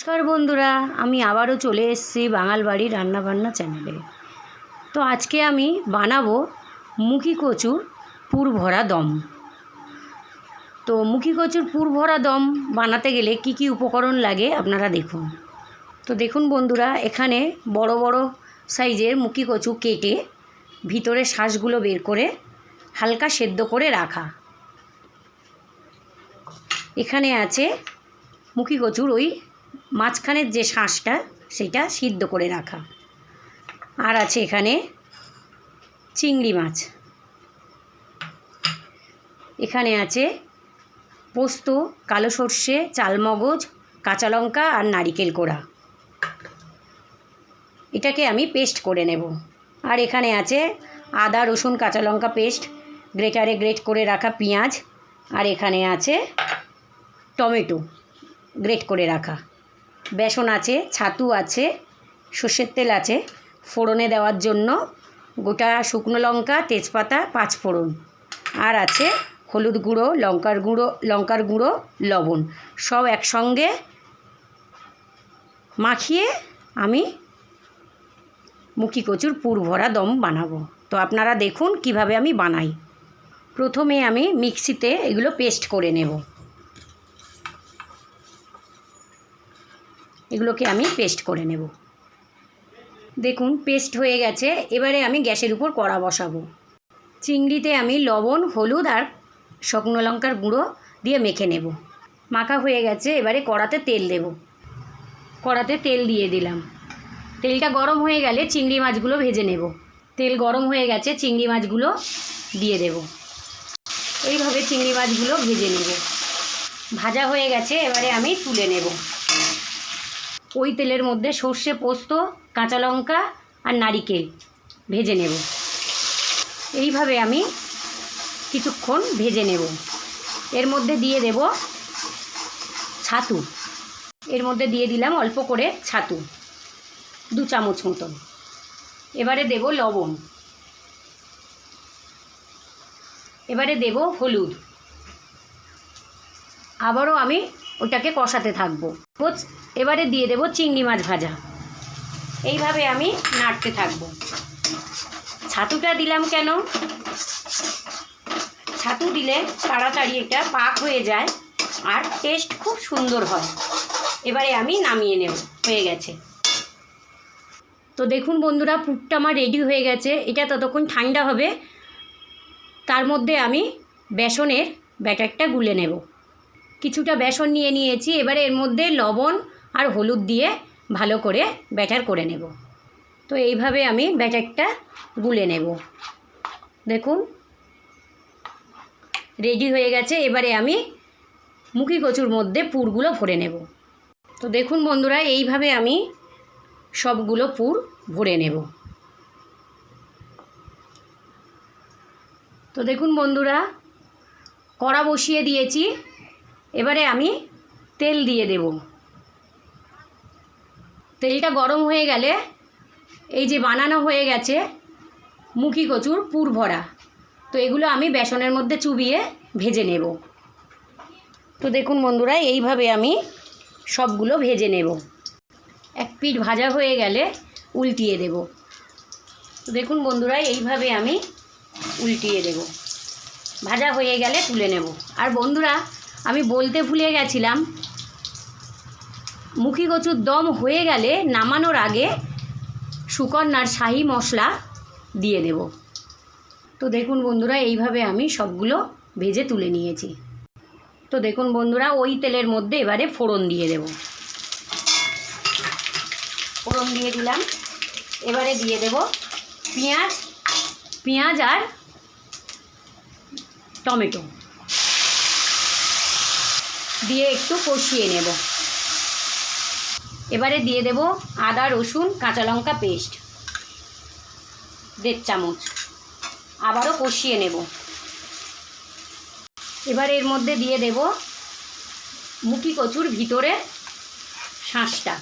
নমস্কার বন্ধুরা, আমি আবারও চলে এসেছি বাঙাল বাড়ি রান্নাবান্না চ্যানেলে। তো আজকে আমি বানাবো মুখি কচুর পুর ভরা দম। তো মুখি কচুর পুর ভরা দম বানাতে গেলে কি কি উপকরণ লাগে আপনারা দেখুন। তো দেখুন বন্ধুরা, এখানে বড় বড় সাইজের মুখি কচু কেটে ভিতরে শাঁসগুলো বের করে হালকা সেদ্ধ করে রাখা। এখানে আছে মুখি কচুর ওই মাঝখানের যে শাঁসটা সেটা সিদ্ধ করে রাখা। আর আছে এখানে চিংড়ি মাছ, এখানে আছে পোস্ত, কালো সর্ষে, চালমগজ, কাঁচা লঙ্কা আর নারিকেল কোড়া। এটাকে আমি পেস্ট করে নেব। আর এখানে আছে আদা রসুন কাঁচা লঙ্কা পেস্ট, গ্রেটারে গ্রেট করে রাখা পেঁয়াজ, আর এখানে আছে টমেটো গ্রেট করে রাখা। বেসন আছে, ছাতু আছে, সর্ষের তেল আছে ফোড়নে দেওয়ার জন্য, গোটা শুকনো লঙ্কা, তেজপাতা, পাঁচ ফোড়ন, আর আছে হলুদ গুঁড়ো, লঙ্কার গুঁড়ো, লবণ, সব একসঙ্গে মাখিয়ে আমি মুখি কচুর পুর ভরা দম বানাবো। তো আপনারা দেখুন কিভাবে আমি বানাই। প্রথমে আমি মিক্সিতে এগুলো পেস্ট করে নেব। এগুলোকে আমি পেস্ট করে নেব। দেখুন পেস্ট হয়ে গেছে। এবারে আমি গ্যাসের উপর কড়া বসাবো। চিংড়িতে আমি লবণ, হলুদ আর শুকনো লঙ্কার গুঁড়ো দিয়ে মেখে নেব। মাখা হয়ে গেছে। এবারে কড়াতে তেল দেব। কড়াতে তেল দিয়ে দিলাম। তেলটা গরম হয়ে গেলে চিংড়ি মাছগুলো ভেজে নেব। তেল গরম হয়ে গেছে, চিংড়ি মাছগুলো দিয়ে দেব। এইভাবে চিংড়ি মাছগুলো ভেজে নেব। ভাজা হয়ে গেছে, এবারে আমি তুলে নেব। ওই তেলের মধ্যে সর্ষে, পোস্ত, কাঁচা লঙ্কা আর নারিকেল ভেজে নেব। এইভাবে আমি কিছুক্ষণ ভেজে নেব। এর মধ্যে দিয়ে দেব ছাতু। এর মধ্যে দিয়ে দিলাম অল্প করে ছাতু, 2 চামচ মতন। এবারে দেব লবণ। এবারে দেব হলুদ। আবারও আমি ওটাকে কষাতে থাকবো। এবারে দিয়ে দেব চিংড়ি মাছ ভাজা। এইভাবে আমি নাড়তে থাকবো। ছাতুটা দিলাম কেন? ছাতু দিলে তাড়াতাড়ি এটা পাক হয়ে যায় আর টেস্ট খুব সুন্দর হয়। এবারে আমি নামিয়ে নেব। হয়ে গেছে। তো দেখুন বন্ধুরা, পুরটা আমার রেডি হয়ে গেছে। এটা ততক্ষণ ঠান্ডা হবে। তার মধ্যে আমি বেসনের ব্যাটারটা গুলে নেব। কিছুটা বেসন নিয়ে নিয়েছি। এবারে এর মধ্যে লবণ আর হলুদ দিয়ে ভালো করে ব্যাটার করে নেব। তো এইভাবে আমি ব্যাটারটা গুলে নেব। দেখুন রেডি হয়ে গেছে। এবারে আমি মুখি কচুর মধ্যে পুরগুলো ভরে নেব। তো দেখুন বন্ধুরা, এইভাবে আমি সবগুলো পুর ভরে নেব। তো দেখুন বন্ধুরা, কড়া বসিয়ে দিয়েছি। এবারে আমি তেল দিয়ে দেব। তেলটা গরম হয়ে গেলে এই যে বানানো হয়ে গেছে মুখি কচুর পুর ভরা, তো এগুলো আমি বেসনের মধ্যে চুবিয়ে ভেজে নেব। তো দেখুন বন্ধুরা, এইভাবে আমি সবগুলো ভেজে নেব। এক পিঠ ভাজা হয়ে গেলে উল্টিয়ে দেব। তো দেখুন বন্ধুরা, এইভাবে আমি উল্টিয়ে দেব। ভাজা হয়ে গেলে তুলে নেব। আর বন্ধুরা, আমি বলতে ভুলে গেছিলাম, মুখি কচুর দম হয়ে গেলে নামানোর আগে সুকন্যার শাহি মশলা দিয়ে দেব। তো দেখুন বন্ধুরা, এইভাবে আমি সবগুলো ভেজে তুলে নিয়েছি। তো দেখুন বন্ধুরা, ওই তেলের মধ্যে এবারে ফোড়ন দিয়ে দেব। ফোড়ন দিয়ে দিলাম। এবারে দিয়ে দেব পেঁয়াজ আর টমেটো দিয়ে একটু কষিয়ে নেব। এবারে দিয়ে দেব আদা রসুন কাঁচা লঙ্কা পেস্ট 1.5 চামচ। আবারও কষিয়ে নেব। এবার এর মধ্যে দিয়ে দেব মুখি কচুর ভিতরে শাঁসটা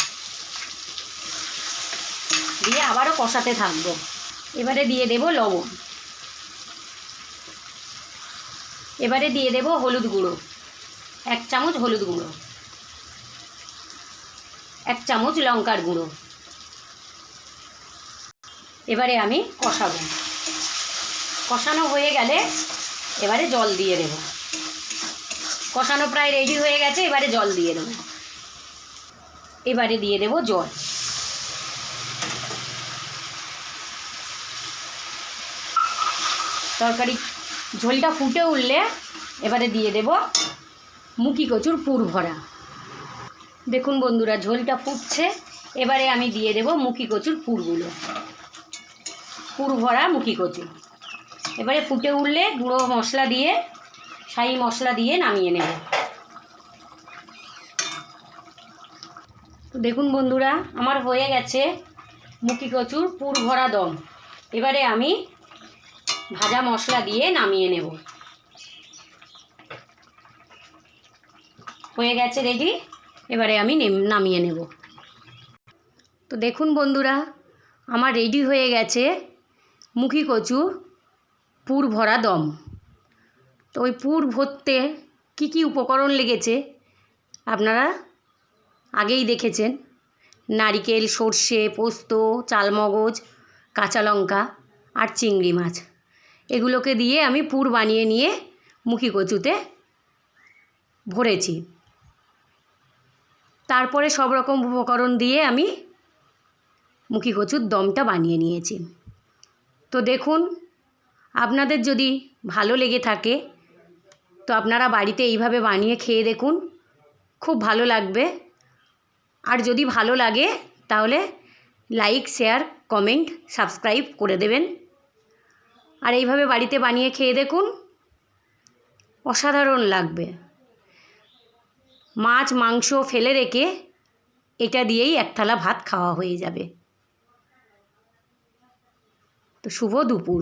দিয়ে আবারও কষাতে থাকব। এবারে দিয়ে দেব লবণ। এবারে দিয়ে দেব হলুদ গুঁড়ো, 1 চামচ হলুদ গুঁড়ো। 1 চামচ লঙ্কার গুঁড়ো। এবারে আমি কষাবো। কষানো হয়ে গেলে এবারে জল দিয়ে দেব। কষানো প্রায় রেডি হয়ে গেছে, এবারে জল দিয়ে দেবো। এবারে দিয়ে দেব জল। তরকারি ঝোলটা ফুটে উঠলে এবারে দিয়ে দেব মুখি কচুর পুর ভরা। দেখুন বন্ধুরা, ঝোলটা ফুটছে, এবারে আমি দিয়ে দেব মুখি কচুর পুরগুলো, পুর ভরা মুখি কচু। এবারে ফুটে উঠলে গুঁড়ো মশলা দিয়ে, শাহি মশলা দিয়ে নামিয়ে নেব। তো দেখুন বন্ধুরা, আমার হয়ে গেছে মুখি কচুর পুর ভরা দম। এবারে আমি ভাজা মশলা দিয়ে নামিয়ে নেব। হয়ে গেছে রেডি, এবারে আমি নামিয়ে নেব। তো দেখুন বন্ধুরা, আমার রেডি হয়ে গেছে মুখি কচু পুর ভরা দম। তো ওই পুর ভরতে কি কি উপকরণ লেগেছে আপনারা আগেই দেখেছেন। নারকেল, সর্ষে, পোস্ত, চালমগজ, কাঁচা লঙ্কা আর চিংড়ি মাছ, এগুলোকে দিয়ে আমি পুর বানিয়ে নিয়ে মুখি কচুতে ভরেছি। তারপরে সব রকম উপকরণ দিয়ে আমি মুখি কচুর দমটা বানিয়ে নিয়েছি। তো দেখুন, আপনাদের যদি ভালো লেগে থাকে তো আপনারা বাড়িতে এইভাবে বানিয়ে খেয়ে দেখুন, খুব ভালো লাগবে। আর যদি ভালো লাগে তাহলে লাইক, শেয়ার, কমেন্ট, সাবস্ক্রাইব করে দেবেন। আর এইভাবে বাড়িতে বানিয়ে খেয়ে দেখুন, অসাধারণ লাগবে। মাছ মাংস ফেলে রেখে এটা দিয়েই 1 থালা ভাত খাওয়া হয়ে যাবে। তো শুভ দুপুর।